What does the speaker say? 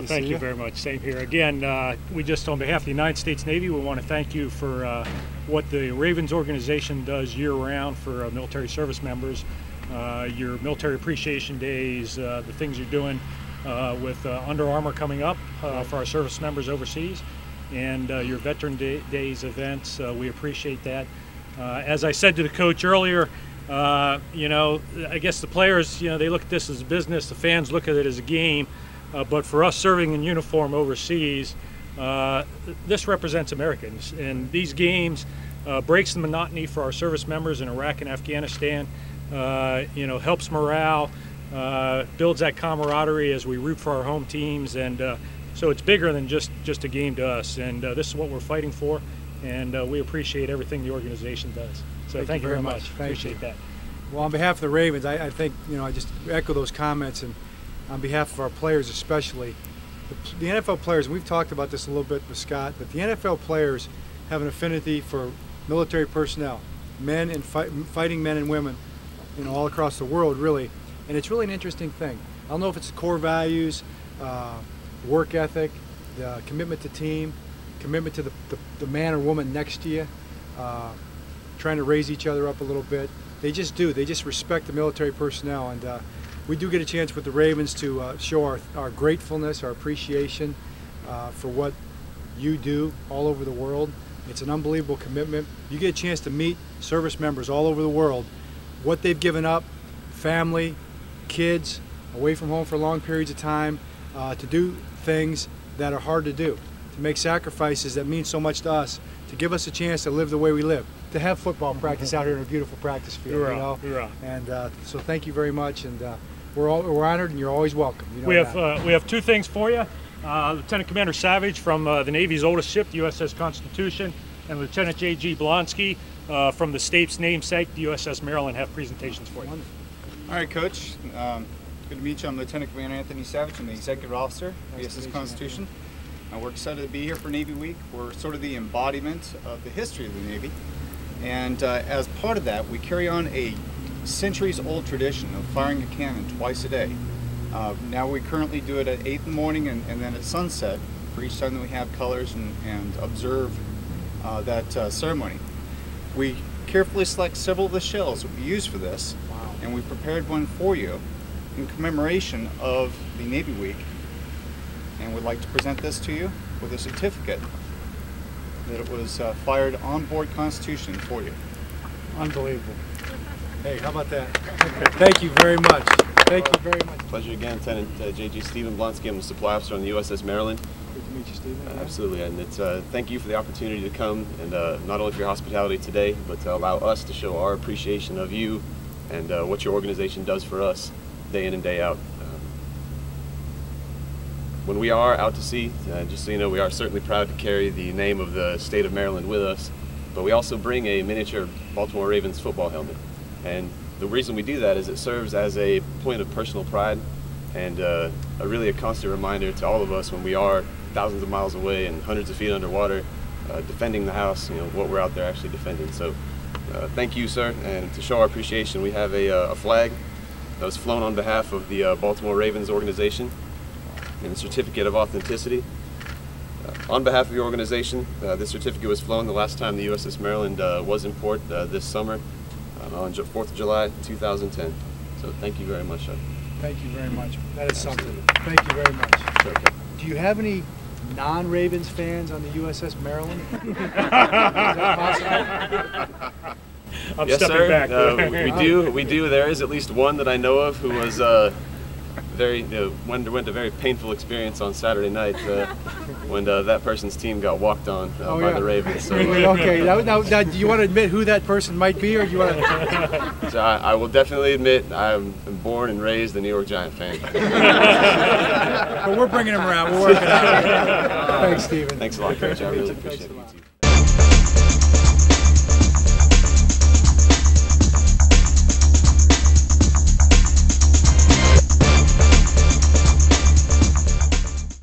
Thank you very much. Same here. Again, we just, on behalf of the United States Navy, we want to thank you for what the Ravens organization does year-round for military service members. Your military appreciation days, the things you're doing with Under Armour coming up for our service members overseas, and your Veteran Days events. We appreciate that. As I said to the coach earlier, you know, I guess the players, you know, they look at this as a business, the fans look at it as a game, but for us serving in uniform overseas, this represents Americans, and these games breaks the monotony for our service members in Iraq and Afghanistan, you know, helps morale, builds that camaraderie as we root for our home teams, and so it's bigger than just a game to us, and this is what we're fighting for, and we appreciate everything the organization does. So thank you very much. Appreciate that. Well, on behalf of the Ravens, I think, you know, I just echo those comments, and on behalf of our players especially, the NFL players, and we've talked about this a little bit with Scott, but the NFL players have an affinity for military personnel, men and fighting men and women, you know, all across the world, really. And it's really an interesting thing. I don't know if it's core values, work ethic, the commitment to team, commitment to the man or woman next to you, trying to raise each other up a little bit. They just do. They just respect the military personnel, and we do get a chance with the Ravens to show our gratefulness, our appreciation for what you do all over the world. It's an unbelievable commitment. You get a chance to meet service members all over the world, what they've given up, family, kids, away from home for long periods of time, to do things that are hard to do, to make sacrifices that mean so much to us, to give us a chance to live the way we live, to have football practice out here in a beautiful practice field. And so thank you very much, and we're honored, and you're always welcome. You know we have two things for you. Lieutenant Commander Savage from the Navy's oldest ship, the USS Constitution, and Lieutenant J.G. Blonsky from the state's namesake, the USS Maryland, have presentations for you. All right, Coach. Good to meet you. I'm Lieutenant Commander Anthony Savage. I'm the Executive Officer, USS Constitution. We're excited to be here for Navy Week. We're sort of the embodiment of the history of the Navy. And as part of that, we carry on a centuries-old tradition of firing a cannon twice a day. Now we currently do it at 8 in the morning and then at sunset for each time that we have colors and observe that ceremony. We carefully select several of the shells that we use for this, and we prepared one for you in commemoration of the Navy Week. And we'd like to present this to you with a certificate that it was fired on board Constitution for you. Unbelievable. Hey, how about that? Thank you very much. Thank you very much. Pleasure again, Lieutenant J.G. Stephen Blonsky. I'm the supply officer on the USS Maryland. Good to meet you, Stephen. Absolutely, and it's thank you for the opportunity to come, and not only for your hospitality today, but to allow us to show our appreciation of you and what your organization does for us day in and day out. When we are out to sea, just so you know, we are certainly proud to carry the name of the state of Maryland with us, but we also bring a miniature Baltimore Ravens football helmet. And the reason we do that is it serves as a point of personal pride and really a constant reminder to all of us when we are thousands of miles away and hundreds of feet underwater defending the house, you know, what we're out there actually defending. So thank you, sir, and to show our appreciation, we have a flag that was flown on behalf of the Baltimore Ravens organization and a certificate of authenticity. On behalf of your organization, this certificate was flown the last time the USS Maryland was in port this summer on 4th of July 2010. So thank you very much, sir. Thank you very much. That is something. Thank you very much. Sure. Do you have any non-Ravens fans on the USS Maryland? Is that possible? I'm yes, stepping sir. back. We do. There is at least one that I know of who was underwent a very painful experience on Saturday night when that person's team got walked on by the Ravens. So, okay, now, do you want to admit who that person might be, or do you want to? So I will definitely admit I'm born and raised a New York Giant fan. But we're bringing him around. We're working on it. Thanks, Stephen. Thanks a lot, Coach. I really appreciate it.